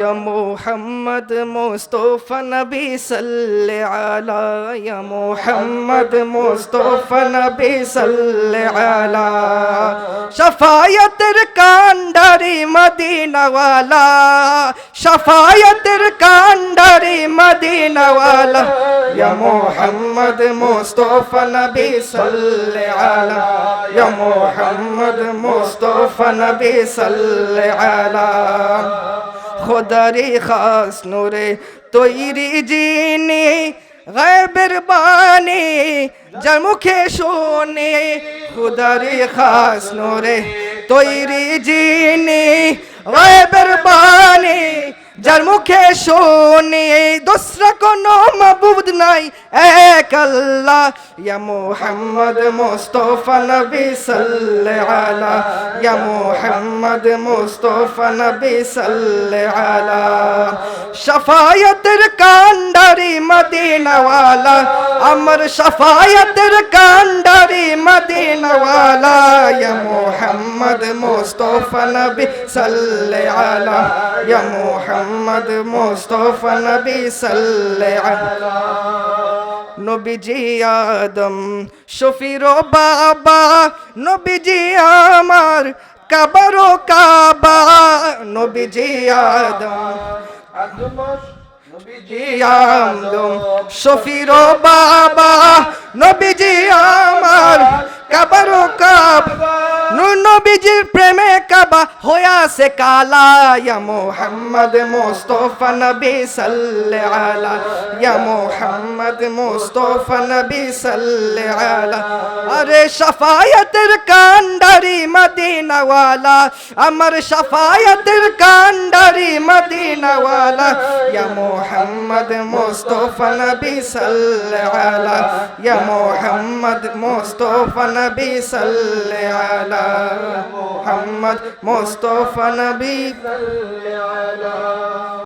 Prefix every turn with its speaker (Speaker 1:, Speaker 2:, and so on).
Speaker 1: या मोहम्मद मुस्तफ़ा नबी सल्ले अला या मोहम्मद मुस्तफ़ा नबी सल्ले अला शफायतर कांडारी मदीना वाला शफायतर कांडारी मदीना वाला या मोहम्मद मुस्तफ़ा नबी सल्ले अला या मोहम्मद मुस्तफ़ा नबी सल्ले अला खुदारी खास नूरे तोयरी जीनी गैबर बानी जमुखे शोने खुदारी खास नूरे तोयरी जीनी गैबर बानी যার মুখে শুনি দোসরা কোনো মাবুদ নাই এক আল্লাহ ইয়া মুহাম্মদ মুস্তাফা নবী সাল্লাল্লাহু আলা ইয়া মুহাম্মদ মুস্তাফা নবী সাল্লাল্লাহু আলা শাফায়াতের কান্ডারি মদিনা ওয়ালা আমার শাফায়াতের কান্ডারি মদিনা ওয়ালা ইয়া মুহাম্মদ মুস্তাফা নবী সাল্লাল্লাহু আলা ইয়া মুহাম্মদ मुस्तफ़ा नबी सल्लल्लाहु अलैहि नबीजी आदम शफीरो बाबा नबीजी आमार कबरो काबा नबीजी आदम नबीजी आदम शफीरो बाबा नबीजी आमार कबरो काबा নবীজির প্রেমে কাবা হোয়া সে কালা ইয়া মুহাম্মদ মুস্তাফা নবী সাল্লাল্লাহু আলা ইয়া মুহাম্মদ মুস্তাফা নবী সাল্লাল্লাহু আলা আরে শাফায়াতের কান্ডারি মদিনা ওয়ালা আমার শাফায়াতের কান্ডারি মদিনা ওয়ালা ইয়া মুহাম্মদ মুস্তাফা নবী সাল্লাল্লাহু আলা ইয়া মুহাম্মদ মুস্তাফা নবী সাল্লাল্লাহু আলা محمد مصطفى نبي